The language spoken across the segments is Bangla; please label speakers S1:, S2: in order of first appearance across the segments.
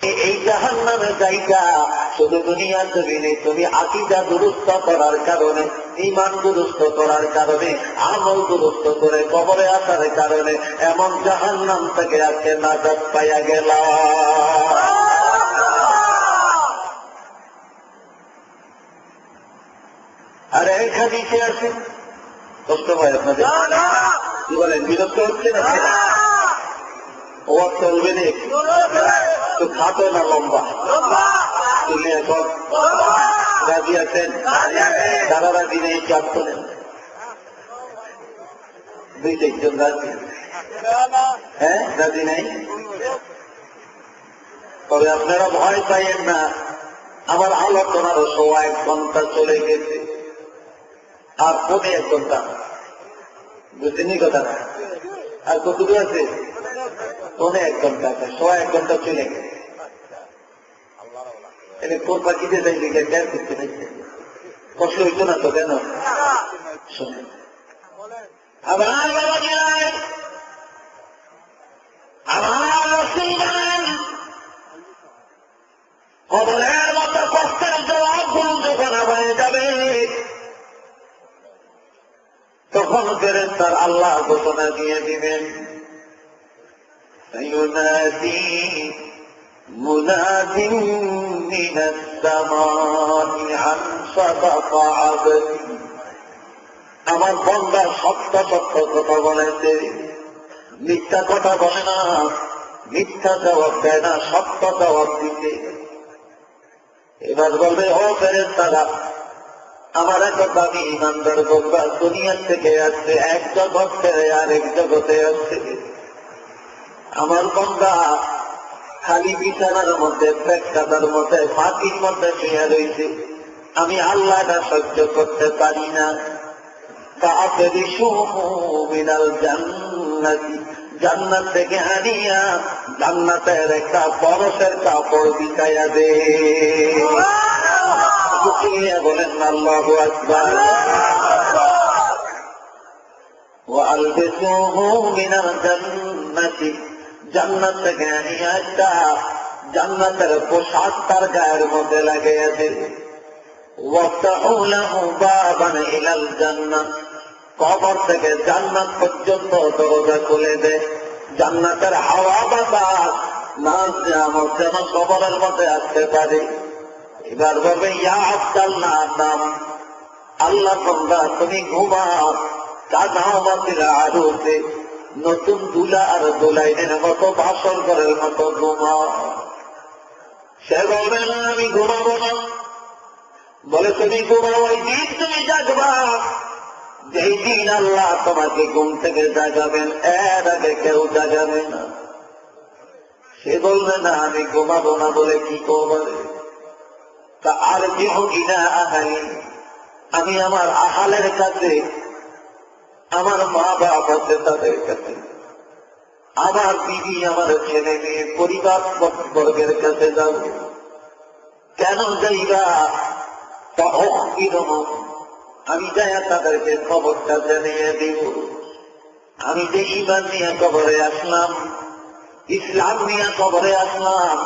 S1: এই জাহান্নামে জায়গা শুধু দুনিয়ার জমিনে তুমি আকীদা দুরুস্ত করার কারণে, ঈমান দুরুস্ত করার কারণে, আমল দুরুস্ত করে কবরে আসার কারণে এমন জাহান্নাম থেকে আজকে নাজাত পাইয়া গেল। আর এক হাদিসে আছে, কষ্ট হয় আপনাদের? কি বলেন, বিরক্ত হচ্ছে না? ও চলবে না, একটু খাটো না লম্বা? তুমি এখন রাজি আছেন? তারা রাজি নেই, চাপ করেন। দুই চারজন রাজি, হ্যাঁ রাজি নেই। তবে আপনারা ভয় পাইয়েন না, আমার আলোচনার 1 ঘন্টা চলে গেছে, আর 1 ঘন্টা, বুঝছেনি কথা না? আর কতটুকু আছে? 1 ঘন্টা আছে, 1 ঘন্টা চলে গেছে। এটা কোন পাখিতে চাইলে গ্যাস করতে চাইছে, কষ্ট হইতো না তো? কেন শোনেন, আমার কবরের মতো কষ্টের জবাবগুলো যখন হয়ে যাবে, তখন ফেরেশতার আল্লাহ ঘোষণা দিয়ে দিবেন, ينادي مناد من السماء عن صدق عبدي। আমার বান্দা সত্য সত্য কথা বলেছে, মিথ্যা কথা বলে না, মিথ্যা জবাব দেয় না, সত্য জবাব দিতে। এবার বলবে, ও ফেরেশতারা, আমার একটা দামি ইমানদার বান্দা দুনিয়ার থেকে আসছে, এক জগৎ ছেড়ে আরেক জগতে আসছে। আমার বান্দা খালি বিছানার মধ্যে, পেটকাটার মধ্যে, মাটির মধ্যে শুয়ে রয়েছে, আমি আল্লাহটা সহ্য করতে পারি না। জান্নাত থেকে আনিয়া জান্নাতের একটা পরশের কাপড় বিছাইয়া দে। বলেন আল্লাহু আকবার। ওয়ালবিসুহু মিনাল জান্নাতি, জান্নাত থেকে আনিয়া একটা জান্নাতের পোশাক তার গায়ের মধ্যে লাগাইয়া দে। ওয়াফতাহু লাহু বাবান ইলাল জান্নাহ, কবর থেকে জান্নাত পর্যন্ত দরজা খুলে দে, জান্নাতের হাওয়া বাতাস নাচ আমার যেন কবরের মধ্যে আসতে পারে। এবার বলবে, ইয়া আব্দাল্লাহ, নাম, আল্লাহ বান্দা তুমি ঘুমাও, কাদামাতিল আরুসে, নতুন দুলা আর দোলাইনের মতো, ভাষণ করার মতো ঘুমাও। সে বলবে না, আমি ঘুমাবো না। বলে, তুমি ঘুমাও, ওই দিন তুমি জাগবা যেই দিন আল্লাহ তোমাকে ঘুম থেকে জাগাবেন, এর আগে কেউ জাগাবে না। সে বলবে না, আমি ঘুমাবো না। বলে, কি করবে? তা আর কি হোকি না আহাই, আমি আমার আহালের কাছে, আমার মা বাপ আছে তাদের কাছে, আমার বিবি, আমার ছেলে মেয়ে, পরিবার বর্গের কাছে যাব। কেন যাইবা? আমি যাই তাদেরকে খবরটা জানিয়ে দিব, আমি যে ঈমান নিয়ে কবরে আসলাম, ইসলাম নিয়ে কবরে আসলাম,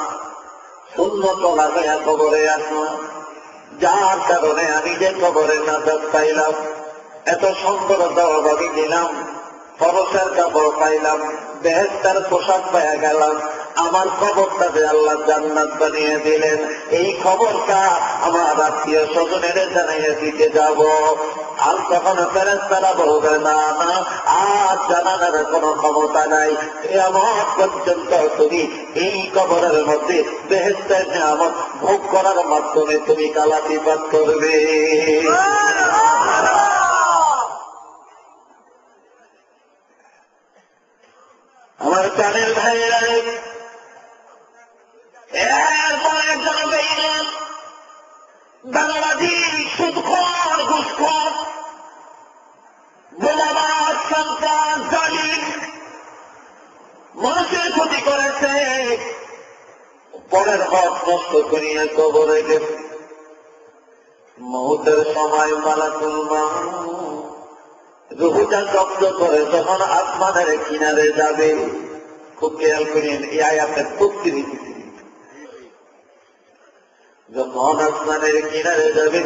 S1: সুন্নাত লাগাইয়া কবরে আসলাম, যার কারণে আমি যে কবরে নাজাত পাইলাম, এত সুন্দর জবাব আমি দিলাম, পরশের কাপড় পাইলাম, বেহেশতের পোশাক পাইয়া গেলাম, আমার খবরটা যে আল্লাহ জান্নাত বানিয়ে দিলেন, এই খবরটা আমার আত্মীয় স্বজনের জানাইয়া দিতে যাব। আর তখন ফেরেশতারা বলবে, না না, আর জানানোর কোনো ক্ষমতা নাই, কিয়ামত পর্যন্ত তুমি এই কবরের মধ্যে বেহেশতের নিয়ামত ভোগ করার মাধ্যমে তুমি কালাতিপাত করবে। আমার প্রাণের ভাইয়েরা, এরপর একজন বেঈমান, দানাবাজি, সুদখোর, ঘুষখোর, বোমাবাজ, সন্ত্রাস, জালিম, মানুষের ক্ষতি করেছে, পরের হক নষ্ট করিয়া কবরে গেছে। মউতের সময় মালাকুল মাউত রুহুটা কব্জ করে যখন আসমানের কিনারে যাবে, খুব খেয়াল করিয়েন, এই আয়াতের তফসির দিতেছি, যখন আসমানের কিনারে যাবে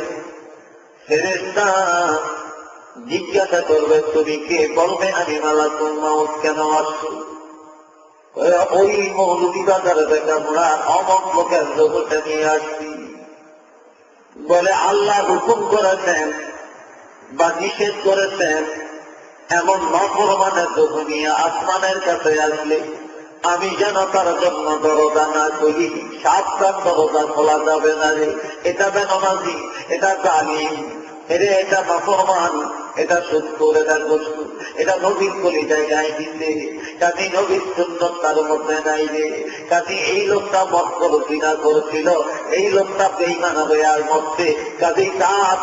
S1: ফেরেশতা জিজ্ঞাসা করবে তুমি কে? বলবে আমি মালাকুল মাউত। কেন আসছো? ওই মৌলভীবাজার থেকে আমরা অমক লোকের জগতে নিয়ে আসছি। বলে আল্লাহ হুকুম করেছেন বা নিষেধ করেছেন এমন নফরমানের জন্য নিয়ে আসমানের কাছে আসলে আমি যেন তার জন্য দরজা না করি। সাতটা দরজা খোলা যাবে না রে। এটা বেনামাজি, এটা জালিম, এটা নফরমান, এটা সুৎখোর, এটা বস্তু, এটা নবীর কলিজায় গায়ে দিতে কাজে নবীর সুন্নত তার মধ্যে নাই রে। কাজে এই লোকটা মক্কর জিনা করেছিল, এই লোকটা বেঈমান হয়ে আর মরছে। কাজেই তার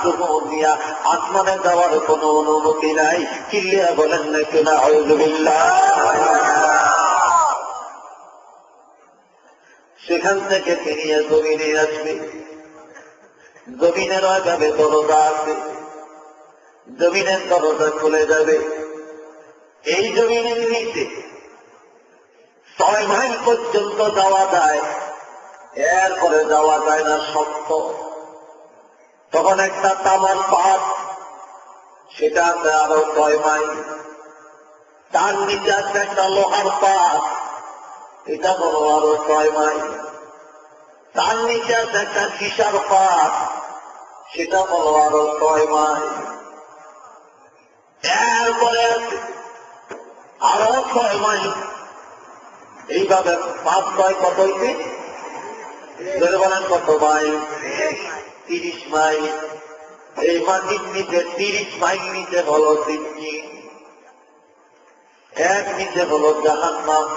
S1: দিয়া আসমানে যাওয়ার কোন অনুমতি নাই। চিল্লিয়া বলেন না কেনা আউযুবিল্লাহ। সেখান থেকে ফিরিয়ে জমিনে আসবে। জমিনের আগামে দরজা আছে, জমিনের দরজা খুলে যাবে। এই জমিনের নিচে 6 মাইল পর্যন্ত যাওয়া যায়, এরপরে যাওয়া যায় না, শক্ত। তখন একটা তামার পাত, সেটা আছে আরো 6 মাইল। তার নিচে আছে একটা লোহার পাত, এটা বড় আরো 6 মাইল। তার নিচে আছে একটা সীসার পাত, সেটা বড় আরো 6 মাইল। এরপরে আছে আরো 6 মাইল। এইভাবে 5 6 কত হইতে ধরে বলেন কত মাইল? 30 মাইল। এই মাটির নিচে 30 মাইল নিচে হলো সিজ্জিন, এক নিচে হলো জাহান্নাম।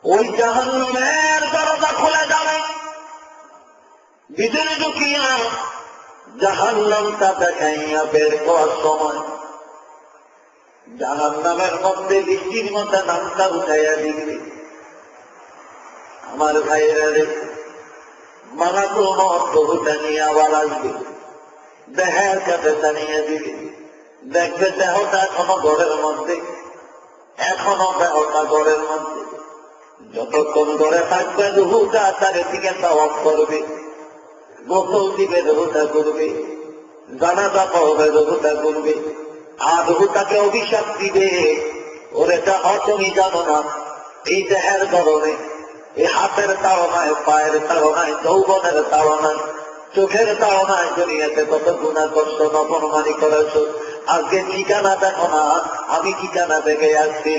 S1: ওই জাহান্নামের দরজা খুলে যাবে। ভিতরে ঢুকিয়া জাহান্নামটা দেখাইয়া বের করার সময় জাহান্নামের মধ্যে বৃষ্টির মধ্যে নামটা উঠাইয়া দিবে। আমার ভাইয়েরা রে, মালাকুল মউত বহুটা নিয়ে আবার আসবে, দেহের কাছে টানিয়ে দিবে। দেখবে দেহটা এখনো ঘরের মধ্যে, এখনো দেহটা ঘরের মধ্যে। যতক্ষণ ঘরে থাকবে রুহুটা চারিদিকে তাওয়াফ করবে, গোসল দিবে রুহুটা করবে, জানাজা পড়বে রুহুটা করবে। আর রুহুটাকে অভিশাপ দিবে, ওরে যাও তুমি জানো না এই দেহের কারণে, এই হাতের তাড়নায়, পায়ের তাড়নায়, যৌবনের তাড়নায়, চোখের তাড়নায় দুনিয়াতে কত গুনাহ করছ, নফরমানি করেছ। আজকে ঠিকানা দেখো না, আমি ঠিকানা দেখে আসছি।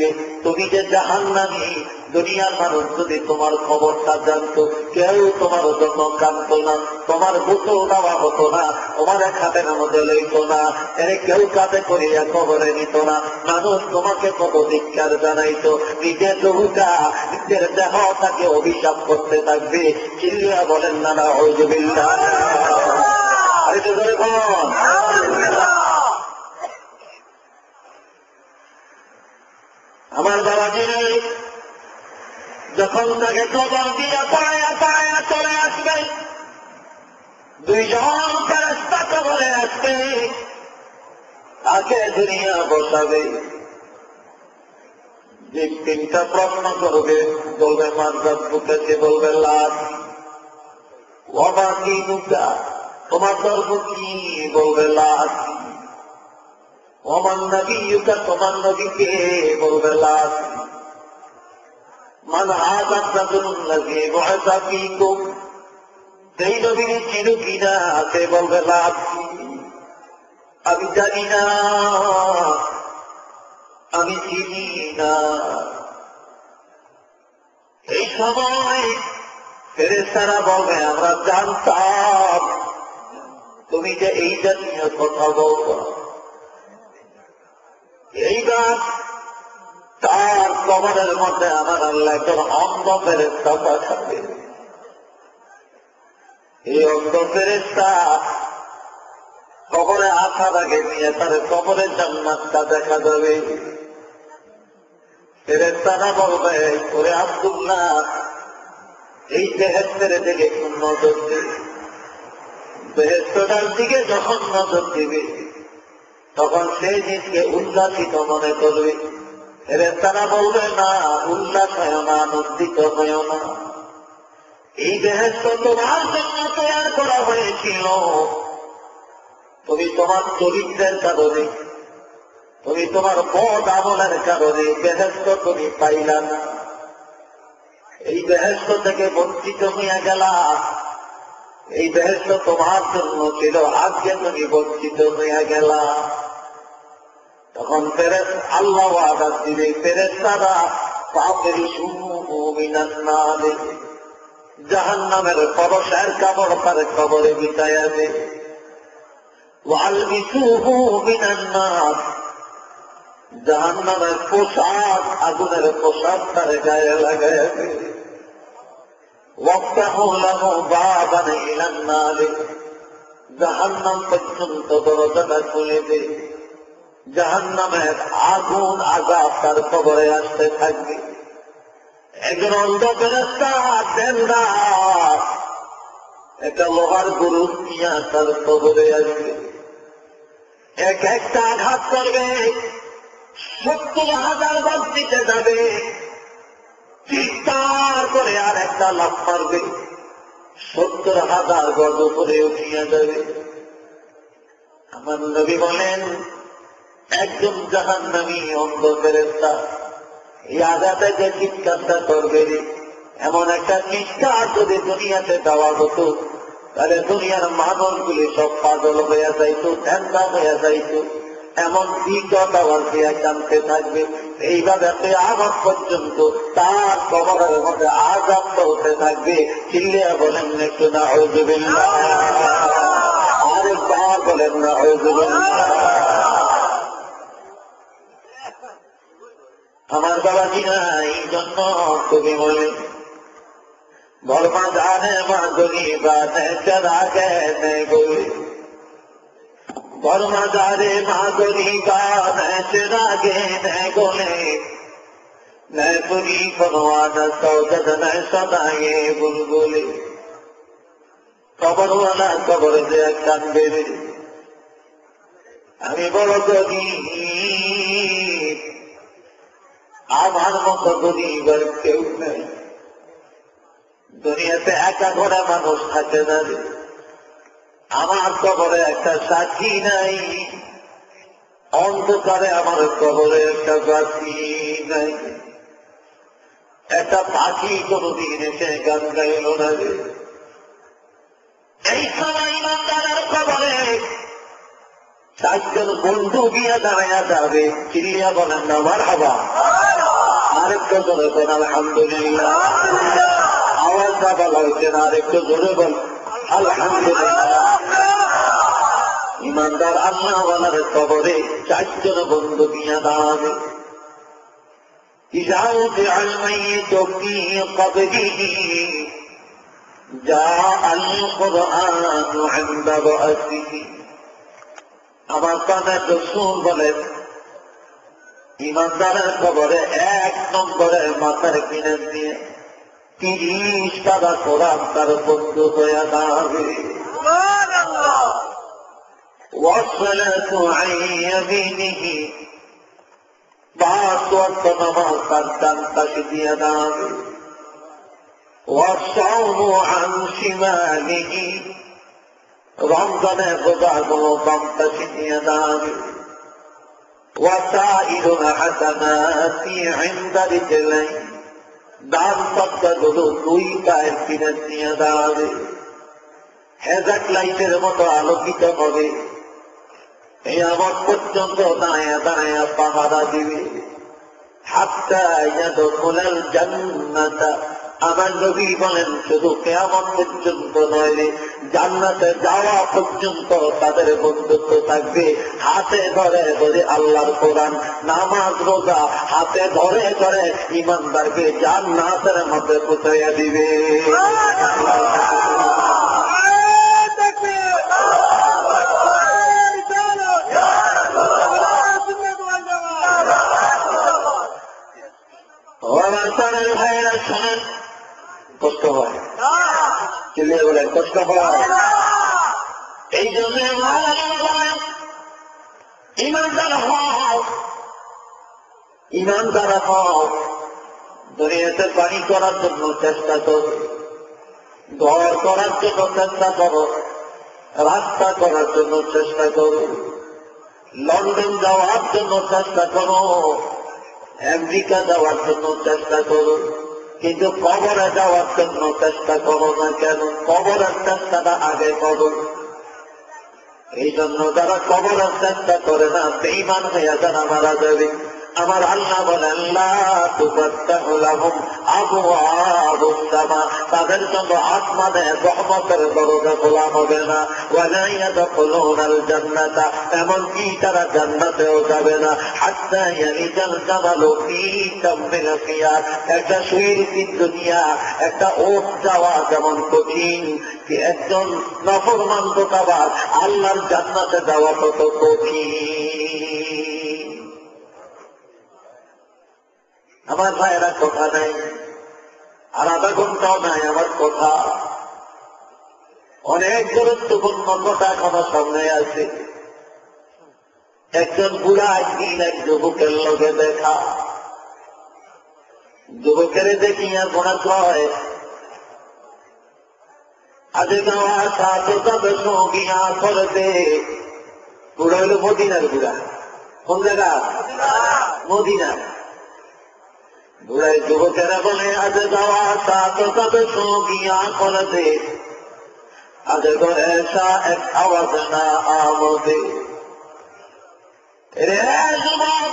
S1: তুমি যে জাহান্নামী, দুনিয়ার মানুষ যদি তোমার খবরটা জানতো, কেউ তোমার জন্য কাঁদতো না, তোমার গোসল দেওয়া হতো না, তোমার এক হাতের মধ্যে লইত না, এরে কেউ কাঁধে করিয়া কবরে নিত না। মানুষ তোমাকে কত ধিক্কার জানাইতো। নিজের রুহুটা, নিজের দেহটাকে অভিশাপ করতে থাকবে। চিল্লিয়া বলেন না নাউযুবিল্লাহ। আরে তো ধরে বলুন। আমার বাবাজি যখন তাকে কবর দিয়ে পায়া পায়া চলে আসবে, 2 জন ফেরেশতা কবরে আসবে, তাকে দুনিয়া বসাবে। যে 3টা প্রশ্ন করবে, বলবে মান রাব্বুকা, বলবে লাত। ওয়া দীনুকা, তোমার ধর্ম কি? বলবে লাত। ওমান নবিয়ুকা, তোমার নবী কে? বলবে লাত। মান হাযা রাজুল্লাযী বু'আসা ফীকুম, সেই নবী ছিল কিনা? সে বলবে লাত। আমি জানি না, আমি চিনি না। এই সময় ফেরেশতারা বলবে আমরা জানতাম তুমি যে এই জাতীয় কথা বলবো। এইবার তার কবরের মধ্যে আমার আল্লাহ একজন অন্ধ ফেরেশতা পাঠাবে। এই অন্ধ ফেরেশতা কবরে আসার আগে নিয়ে তার কবরের জান্নাতটা দেখা যাবে। ফেরেশতারা বলবে ওরে আব্দুল্লাহ, এই বেহেশতের দিকে কোন নজর দিবে? বেহেশতটার দিকে যখন নজর দিবে তখন সে নিজকে উল্লাসিত মনে করবে। ফেরেশতারা বলবে না, উল্লাস হয় না, আনন্দিত হয় না। এই বেহেশত তোমার জন্য তৈরি করা হয়েছিল। তুমি তোমার চরিত্রের কারণে, তুমি তোমার বদ আমলের কারণে বেহেশত তুমি পাইলা না। এই বেহেশত থেকে বঞ্চিত হইয়া গেলা। এই বেহেশত তোমার জন্য ছিল, আজকে তুমি বঞ্চিত হইয়া গেলা। তখন আল্লাহ আদার দিলে ফেরেশতারা পাপের জাহান্নামের পরশের কাপড় তার কবরে বিছাইয়া দে। জাহান্নামের পোশাক, আগুনের পোশাক তার গায়ে লাগাইয়া দে। জাহান্নাম পর্যন্ত দরজাটা খুলে দে। জাহান্নামের আগুন আযাব তার কবরে আসতে থাকবে। একজন অন্ধ ফেরেশতা দেন্দা একটা লোহার গরু নিয়ে তার কবরে আসবে। এক একটা আঘাত করবে, 70,000 বার দিতে যাবে, চিৎকার করে আর একটা লাফ মারবে, 70,000 গজ উপরে উঠিয়া যাবে। আমার নবী বলেন, একজন জাহান্নামী অন্ধ ফেরেশতা এই আঘাতে যে চিৎকারটা করবে, এমন একটা চিৎকার যদি দুনিয়াতে দেওয়া হতো, তাহলে দুনিয়ার মানুষগুলি সব পাগল হইয়া যাইত, ধ্যানটা হইয়া যাইত। এমন বিকট আওয়াজ দিয়া কাঁদতে থাকবে। এইভাবে কিয়ামত পর্যন্ত তার কবরের মধ্যে আযাব হতে থাকবে। চিল্লিয়া বলেন একটু নাউযুবিল্লাহ, আরেকবার বলেন নাউযুবিল্লাহ। আমার বাবা কিনা এই জন্য তুমি বলে বর্মা জানে মা গরিবা চলা গে গোলে, বর্মা জানে মা গরিবা চলা গে গোলে, मैं पूरी फरवाना सौदत मैं सदाए बुलबुले। कबरवाला कबर दे कांदे, আমি বড় গরিব, আমার মতো গরিব আর কেউ নেই। দুনিয়াতে একা ঘোড়া মানুষ থাকে না, আমার কবরে একটা সাথী নাই, অন্ধকারে আমার কবরে একটা বাতি নাই। একটা পাখি কোনদিন এসে গান গাইল না। এই সময় ইমানদারের কবরে 4 জন বন্ধু গিয়া দাঁড়াইয়া যাবে। চিল্লিয়া বলেন না মারহাবা, আরেকটু জোরে বলেন আলহামদুলিল্লাহ। আওয়াজ না বলা হয়েছে না, আরেকটু জোরে বল আলহামদুলিল্লাহ। ইমানদার আল্লাহ ওয়ালার কবরে 4 জন বন্ধু গিয়া দাঁড়াবে। إذا وضع الميت في قبره جاء القرآن عند رأسه। আমার কানে রাসূল বলেন, ইমানদারের কবরে 1 নম্বরের মাথার কিনে দিয়ে 30 টাকা কোরআন তার বন্ধু হয়ে দাঁড়াবে। সুবহানাল্লাহ। ওয়াসসালাতু আন ইয়ামিনিহি, 5 ওয়াক্ত নামাজ তার ডান পাশে দিয়ে দাঁড়াবে। ওয়াসসাওমু আন শিমালিহি, রমজানের রোজাগুলো বাম পাশে দিয়ে দাঁড়াবে। ওয়াসাইরুল হাসানাতি ইনদা রিজলাই, দান সদকাগুলো 2 পায়ের কিনে দিয়ে দাঁড়াবে। হেজাক লাইটের মতো আলোকিত হবে। এই আমার পর্যন্ত দাঁড়ায়া দাঁড়ায়া পাহারা দিবে। হাত্তা ইয়াদখুলাল জান্নাতা, আমার নবী বলেন শুধু কিয়ামত পর্যন্ত নয় রে, জান্নাতে যাওয়া পর্যন্ত তাদের বন্ধুত্ব থাকবে। হাতে ধরে ধরে আল্লাহর কোরআন, নামাজ রোজা হাতে ধরে ধরে ইমানদারকে জান্নাতের মধ্যে পৌঁছাইয়া দিবে। ভাইয়েরা শোনেন, কষ্ট হয়, চিল্লিয়ে বলেন কষ্ট হয়। এই জন্য ইমানদার হও, ইমানদার হও, দুনিয়াতে পানি করার জন্য চেষ্টা করো। ঘর করার জন্য চেষ্টা করো, রাস্তা করার জন্য চেষ্টা করো, লন্ডন যাওয়ার জন্য চেষ্টা করো, আমেরিকা যাওয়ার জন্য চেষ্টা করো, কিন্তু কবরে যাওয়ার জন্য চেষ্টা করো না কেন? কবরের চেষ্টাটা আগে করো। এই জন্য যারা কবরের চেষ্টা করে না, বেঈমান হইয়া যারা মারা যাবে, আমার আল্লাহ বলেন লা তুফাত্তাহু লাহুম আবওয়াবুস সামা, তাদের জন্য আসমানে রহমতের দরজা খোলা হবে না। ওয়ালা ইয়াদখুলুনাল জান্নাতা, এমনকি তারা জান্নাতেও যাবে না। হাত্তা ইয়ালিজাল জামালু ফী সামিল খিয়ার, একটা সুইর দুনিয়া, একটা ওট যাওয়া যেমন কঠিন, কি একজন নফরমান দোকাবার আল্লাহর জান্নাতে যাওয়া তত কঠিন। আমার ভাইয়েরা কথা নাই, আর আধা ঘন্টাও নাই আমার কথা। অনেক গুরুত্বপূর্ণ কথা এখনো সামনে আছে। একজন বুড়া একদিন এক যুবকের লোকে দেখা, যুবকের দেখিয়া মনে হয় আজে গাওয়া সাথে তবে সঙ্গিয়া করবে। বুড়া হইল মদিনার বুড়া। কোন জায়গা? মদিনা। বুড়াই যুবকেরা বলে আজ যাওয়া সাথে তবে সঙ্গিয়া করবে, আজ গো এসা এক আওয়াজ না আমদে। রে যুবক,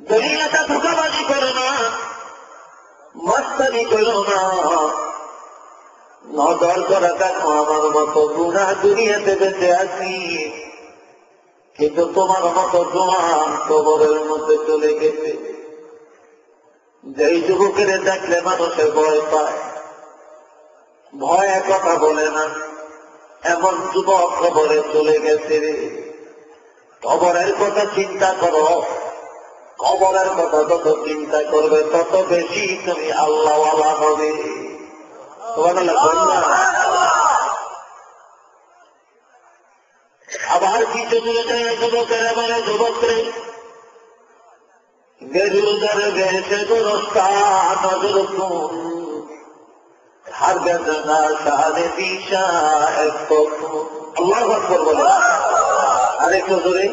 S1: দুনিয়াটা ধোঁকাবাজি করো না, মাস্তানি করো না, নজর করে দেখো আমার মতো বুড়া দুনিয়াতে বেঁচে আছি, কিন্তু তোমার মতো জোয়ান কবরের মধ্যে চলে গেছে। যেই যুবকের দেখলে মানুষের ভয় পায়, ভয় কথা বলে না, এমন যুবক কবরে চলে গেছে রে। কবরের কথা চিন্তা করো, কবরের কথা যত চিন্তা করবে তত বেশি তুমি আল্লাহওয়ালা হবে। আবার কিছু দূরে যায় যুবকেরা বলে, যুবকরে গেরুদার বেশে দুরস্তা নজর কুন হার গজনা সারে দিশা এক আল্লাহু আকবার বলে। আরেকটু জোরে,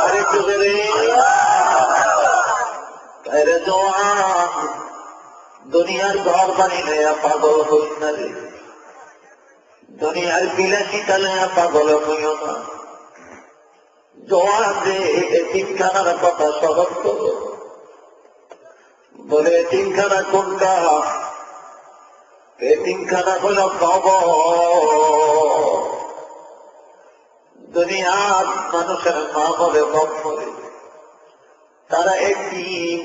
S1: আরেকটু জোরে। আরে জওয়ান, দুনিয়ার ঘর বাড়ি নেয়া পাগল হইস না রে, দুনিয়ার বিলাসিতা নেয়া পাগল হইও না। জওয়ান যে এতিমখানার কথা স্মরণ করো, বলে এতিমখানা কোনটা? এতিমখানা হল কবর। দুনিয়ার মানুষের মা বলে বাপ বলে, তারা এতিম।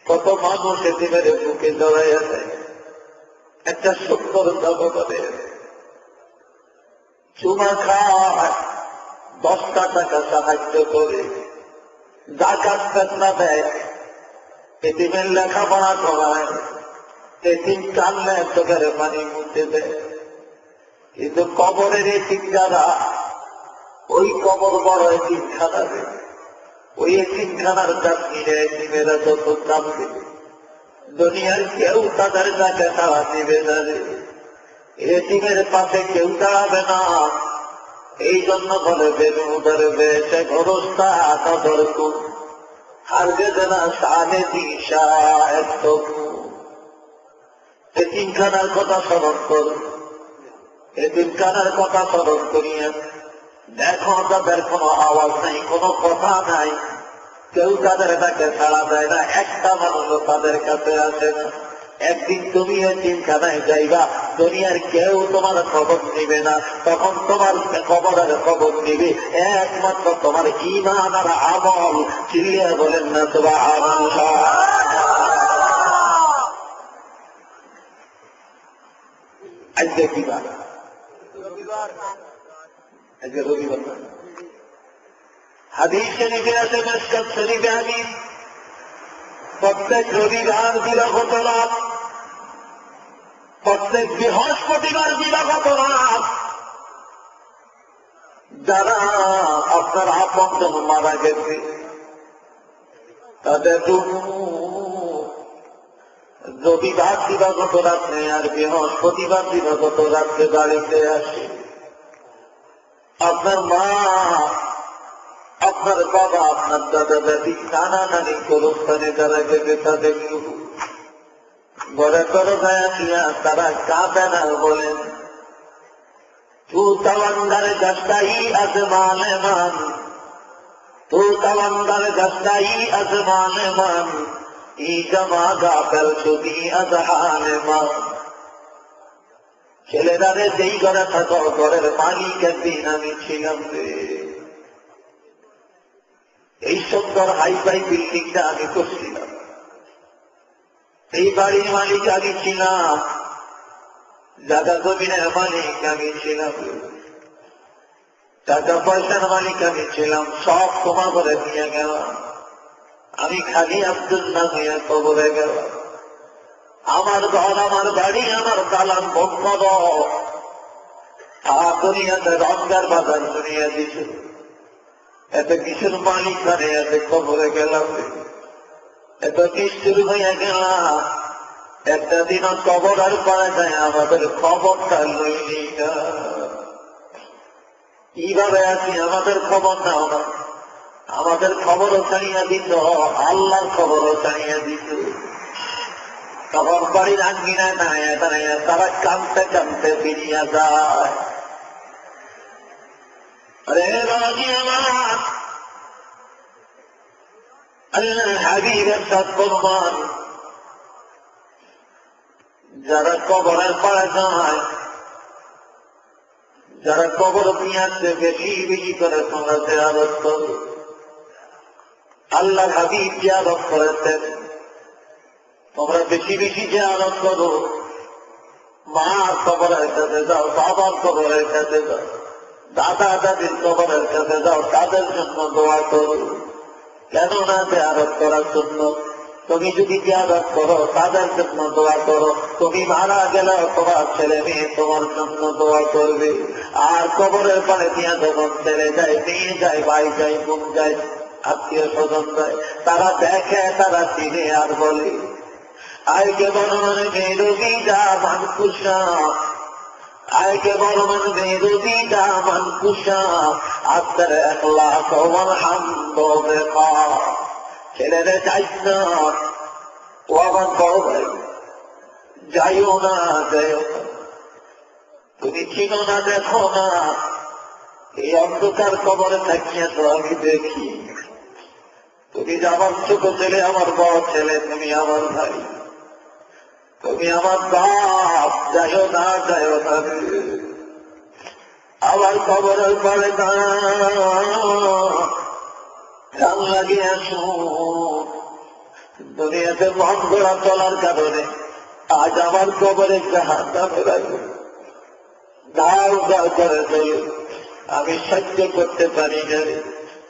S1: কত মানুষ এতিমের বুকে জড়াইয়া দেয়, একটা সুন্দর জগতে চুমা খায়, 10টা টাকা সাহায্য করে, জাকাত ফেতনা দেয়, এতিমের লেখাপড়া করায়, এতিম কানলে চোখের পানি মুছে দেয়। কিন্তু কবরের এতিম যারা, ওই কবর বড় এতিমখানা দেয়, ওই এতিমখানার যাত্রীরা এতিমেরা যত কাঁদবে, দুনিয়ার কেউ তাদের কাছে তারা দিবে না রে। এতিমের পাশে কেউ দাঁড়াবে না। এই জন্য বলে বেনুদার বেশে ঘরস্তা নজর কুন হার গজনা সানে দিশা একটু। এতিমখানার কথা স্মরণ কর, এতিমখানার কথা স্মরণ করিয়া দেখো তাদের কোনো আওয়াজ নাই, কোনো কথা নাই, কেউ তাদের তাকে ছাড়া দেয় না, একটা মানুষও তাদের কাছে আসে না। একদিন তুমি এতিমখানায় যাইবা, দুনিয়ার কেউ তোমার খবর নিবে না, তখন তোমার খবরের খবর নিবে একমাত্র তোমার ঈমান আর আমল। চিল্লিয়া বলেন না সুবহানাল্লাহ। আজকে কি বার? আজকে রবিবার। হাদিস শরীফে আছে, মিশকাত শরীফে হাদিস, প্রত্যেক রবিবার দিবাগত রাত, প্রত্যেক বৃহস্পতিবার দিবাগত রাত যারা আপনার আপন মারা গেছে তাদের রবিবার দিবাগত রাত্রে আর বৃহস্পতিবার দিবাগত রাত্রে বাড়িতে আসে। আপনার মা, আপনার বাবা, আপনার দাদা দাদি, নানা নানি গোরস্থানে যারা গেছে তাদের ঘরে দরজায় আসিয়া তারা কাঁদে না, বলেন তু তওয়ান্দার গাছটাই আজমানে মান, তু তওয়ান্দার গাছটাই আজমানে মান, ই জমা গাফেল শুধু আজহানে মান। ছেলেরারে যেই ঘরে থাকো, ঘরের মালিক একদিন আমি ছিলাম রে। এই সুন্দর হাইফাই বিল্ডিংটা আমি করছিলাম, এই বাড়ির মালিক আমি ছিলাম, জায়গা জমিনের মালিক আমি ছিলাম, টাকা পয়সার মালিক আমি ছিলাম, সব তোমার ঘরে নিয়ে গেলাম। আমি খালি আব্দুল্লাহ হইয়া কবরে গেলাম। আমার ঘর, আমার বাড়ি, আমার দালান বন্ধ, দুনিয়াতে রমজার বাজার দুনিয়া দিছে, এত কিছুর মালিক মানে এত কবরে গেলাম, এত নিষ্ঠুর হইয়া গেলাম। একটা দিন কবর আর করা যায়, আমাদের খবরটা লইনি না। কিভাবে আছি আমাদের খবর নাও না, আমাদের খবরও ছাড়িয়া দিত, আল্লাহর খবরও ছাড়িয়া দিত। তখন বাড়ির আঙ্গিনায় দাঁড়াইয়া দাঁড়াইয়া তারা কাঁদতে কাঁদতে ফিরিয়া যায়। আরে বাবাজি আমার, আল্লাহ হাবিবের সৎকর্মান, যারা কবরের পাড়ে যায়, যারা কবর নিয়ে বেশি বেশি করে তোমরা জিয়ারত করো। আল্লাহ হাবিব জিয়ারত করেছেন, তোমরা বেশি বেশি জিয়ারত করো। মার কবরের কাছে যাও, বাবার কবরের কাছে যাও, দাদা দাদির কবরের কাছে যাও, তাদের জন্য দোয়া করো। কেননা জিয়ারত করার জন্য, তুমি যদি জিয়ারত করো তাদের জন্য দোয়া করো, তুমি মারা গেলে তোমার ছেলে মেয়ে তোমার জন্য দোয়া করবে। আর কবরের পাড়ে নিয়ে যখন ছেলে যায়, মেয়ে যায়, ভাই যায়, বোন যায়, আত্মীয় স্বজন যায়, তারা দেখে, তারা চিনে আর বলে আয়কে বড় মানে মেরুবিদা মানকুশা, আয়কে বড় মানে মেরুবিদা মানকুশা, আত্মার একলা কমান হামদ দেখা। ছেলেরা যাইস না, ও আমার বড় ভাই, যাইও না, যাইও না, তুমি চিনো না, দেখো না, এই অন্ধকার কবরে থাকিয়া তো আমি দেখি। তুমি আমার ছোট ছেলে, আমার বড় ছেলে, তুমি আমার ভাই, তুমি আমার বাপ, যাইও না, যাইও না। আবার কবরের পরে কান লাগিয়ে শুন, দুনিয়াতে মন গড়া চলার কারণে আজ আমার কবরে জাহান্নামে রাখবে, দাও দাও করে চলে, আমি সহ্য করতে পারি না।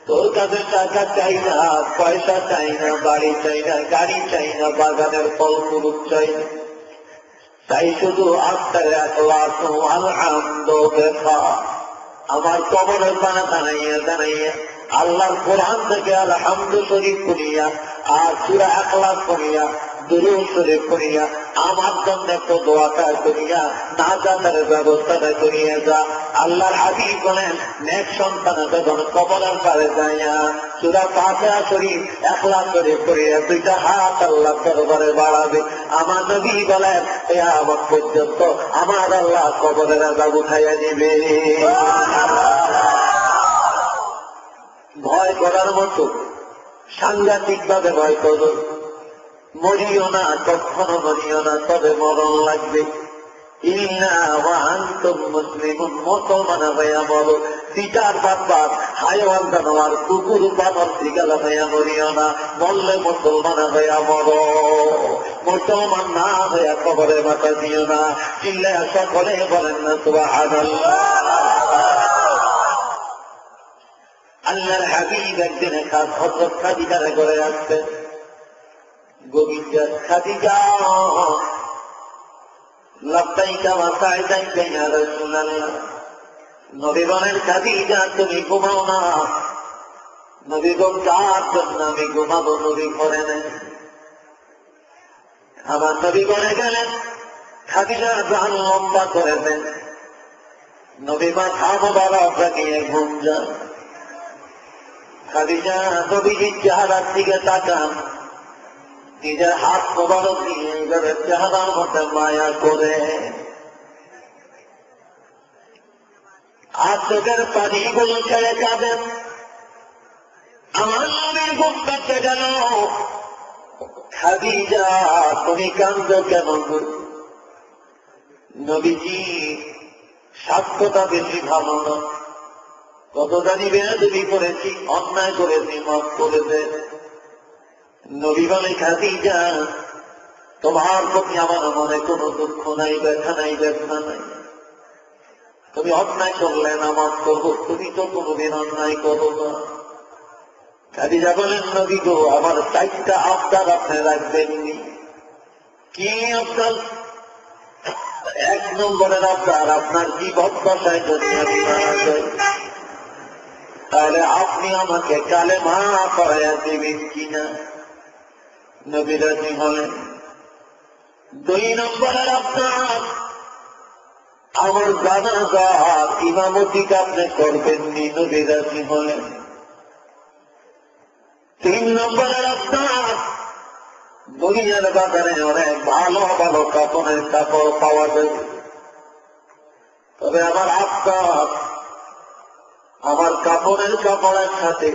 S1: তোর কাছে টাকা চাই না, পয়সা চাই না, বাড়ি চাই না, গাড়ি চাই না, বাগানের ফল ফুল চাই না, তাই শুধু আত্মার একলা তোমার আনন্দ দেখা। আমার কবরের পানা দাঁড়াইয়া দাঁড়াইয়া আল্লাহর কোরআন থেকে আলহামদু শরীফ করিয়া আর সূরা ইখলাস করিয়া দুরূদ শরীফ করিয়া আমার জন্য একটু দোয়াটা করিয়া নাজাতের ব্যবস্থাটা করিয়া যা। আল্লাহর হাবিব বলেন, নেক সন্তান যখন কবরের পাড়ে যাইয়া সূরা ফাতিহা শরীফ, ইখলাস শরীফ করিয়া দুইটা হাত আল্লাহর দরবারে বাড়াবে, আমার নবী বলেন কিয়ামত পর্যন্ত আমার আল্লাহ কবরের আযাব উঠাইয়া দিবে। ভয় করার মতো সাংঘাতিক ভাবে ভয় করো, মরিও না, কখনো মরিও না, তবে মরণ লাগবে। ইন্না ওয়া আনতুম মুসলিমুন, মুসলমান হইয়া মরো। পিতার বাবার হায়ওয়ান জানোয়ার, কুকুর বানর শিগালা হইয়া মরিও না, মরলে মুসলমান হইয়া মরো। মুসলমান না হইয়া কবরে মাথা দিও না। চিল্লায়া সকলে বলেন না সুবহানাল্লাহ। আল্লাহর হাবিব একদিন হযরত খাদিজার ঘরে আসতেন। গোবিন্দ খাদিজা, লাব্বাইকা ওয়া সাইদাইকা ইয়া রাসূলুল্লাহ। নবী বলেন, খাদিজা তুমি ঘুমাও না। নবী বলেন, কার জন্য আমি ঘুমাবো? নবী করে নেন। আমার নবী বলে গেলেন, খাদিজার প্রাণ লম্বা করে দেন। নবী মাথা মোবারক লাগিয়ে ঘুম যান। খাদিজা নবীজির চেহারার দিকে তাকান, নিজের হাত মোবারক দিয়ে এইভাবে চেহারার মধ্যে মায়া করে আর চোখের পানিগুলো ছেড়ে কাঁদেন। আমার নবীর ঘুম কাটতে গেল। খাদিজা তুমি কাঁদো কেন? নবীজি স্বাস্থ্যটা বেশি ভালো না, কত জানি বেয়াদবি করেছি, অন্যায় করেছি, মাফ করে দে। নবী বলে, খাদিজা তোমার প্রতি আমার মনে কোনো দুঃখ নাই, ব্যথা নাই, ব্যথা নাই। তুমি অন্যায় করলে না, মাফ করবো। তুমি তো কোনোদিন অন্যায় করো না। খাদিজা বলেন, নবী গো, আমার 4টা আবদার আপনি রাখবেননি। কি আবদার? 1 নম্বরের আবদার, আপনার জীবদ্দশায় যদি আমি মারা যাই, তাহলে আপনি আমাকে কালেমা পড়াইয়া দিবেন কিনা? নবী রাজি হলেন। 2 নম্বরের আবদার, আমার জানাজার ইমামতিটা আপনি করবেননি। নবী রাজি হলেন। 3 নম্বরের আবদার, দুনিয়ার বাজারে অনেক ভালো ভালো কাপড়ের কাপড় পাওয়া যাবে, তবে আমার আবদার, আমার কাপড়ের কাপড়ের সাথে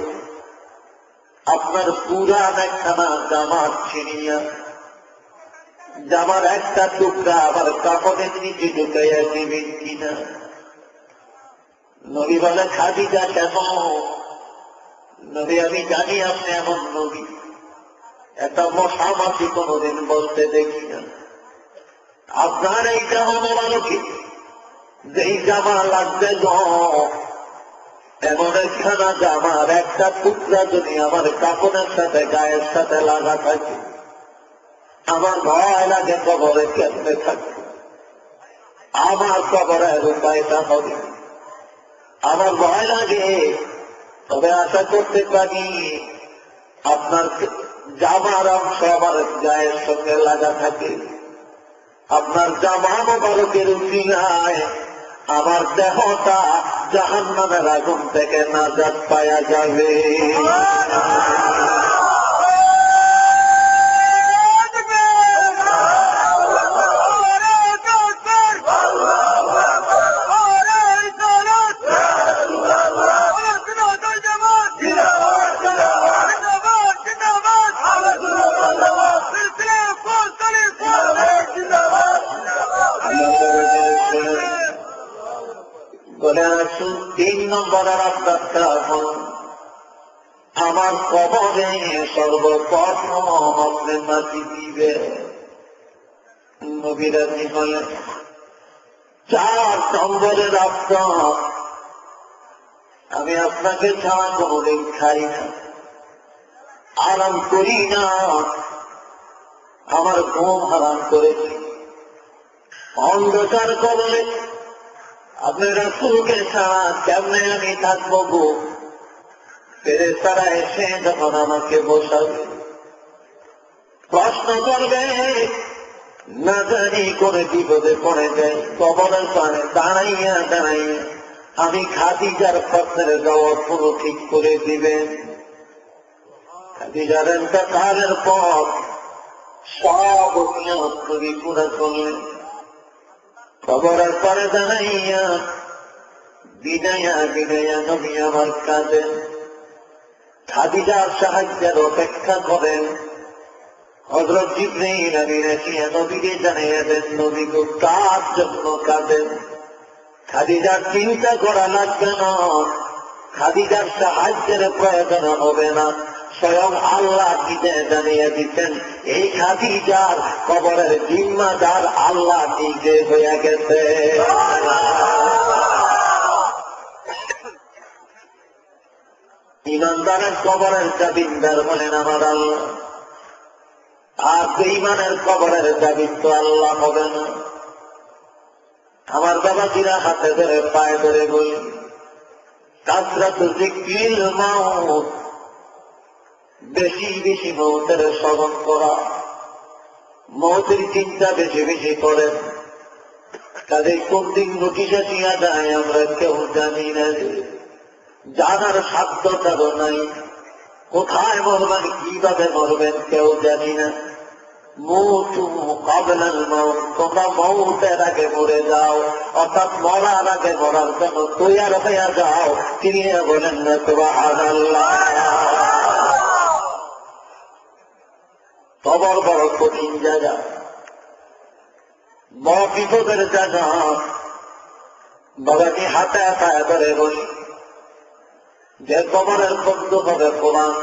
S1: আপনার পুরান একখানা জামা ছিনিয়া, জামার একটা টুকরা আবার কাপড়ের নিচে ঢুকাইয়া দিবেন কিনা? নবী বলে, খাদিজা কেন? নবী আমি জানি আপনি এমন নবী, একটা মশা মাছি কোনদিন বলতে দেখি না। আপনার এই জামা মোবারকে যেই জামা লাগবে গো, এমন একখানা জামার একটা টুকরা যদি আমার কাপড়ের সাথে গায়ের সাথে লাগা থাকে, আমার ভয় লাগে কবরে কেমনে থাকবে। আমার কবরের উপায়টা হবে, আমার ভয় লাগে। তবে আশা করতে পারি আপনার জামার অংশ আমার গায়ের সঙ্গে লাগা থাকে, আপনার জামা মোবারকের উসিলায় আমার দেহটা জাহান্নামের আগুন থেকে নাজাত পাওয়া যাবে। বলে আসুন 3 নম্বরের আবদারটা হল, আমার কবরে সর্বপ্রথম আপনি মাটি দিবে। নবী রাজি হলেন। 4 নম্বরের আবদার, আমি আপনাকে ছাড়া কোনদিন খাই না, আরাম করি না, আমার ঘুম হারাম করেছি। অন্ধকার কবরে আপনি রাসূলকে ছাড়া কেমনে আমি থাকবো গো? ফেরেশতারা এসে যখন আমাকে বসাবে, প্রশ্ন করবে, না জানি করে বিপদে পড়ে যায়, কবরের পানে দাঁড়াইয়া দাঁড়াইয়া আমি খাদিজার পত্রের যাওয়া পুরো ঠিক করে দিবেন। খাদিজার ইন্তেকালের পর সব নিয়ত করে পুরা করলেন। কবরের পরে দাঁড়াইয়া বিদায়া বিদায়া নবী আমার কাঁদেন। খাদিজার সাহায্যের অপেক্ষা করেন। হযরত জিবরাইল আমিন এসে নবীকে জানিয়ে দেন, নবী গো কার জন্য কাঁদেন? খাদিজার চিন্তা করা লাগবে না, খাদিজার সাহায্যের প্রয়োজন হবে না, স্বয়ং আল্লাহ নিজে জানিয়ে দিচ্ছেন এই খাদিজার কবরের জিম্মাদার আল্লাহ নিজে হয়ে গেছে। ইমানদারের কবরের জামিনদার হলেন আমার আল্লাহ, আর বেঈমানের কবরের জামিন তো আল্লাহ হবে না। আমার বাবাজিরা হাতে ধরে পায়ে ধরে বলি, কাসরাতু যিকরিল মাউত, বেশি বেশি মৌতের স্মরণ করা, মৌতের চিন্তা বেশি বেশি করেন। তাদের কোন দিন নোটিশ আসিয়া যায় আমরা কেউ জানি না, জানার সাধ্য কারো নাই। কোথায় মরবেন, কিভাবে মরবেন কেউ জানি না। মৌতু কাবলাল মৌত, তোমরা মৌতের আগে মরে যাও, অর্থাৎ মরার আগে মরার জন্য তৈয়ার হইয়া যাও। তিনি বলেন না সুবহানাল্লাহ। কবর বড় কঠিন জায়গা, বড় বিপদের জায়গা। বাবাকে হাতে হাতে করে বলি যে কবরের বন্ধু হবে কোরআন।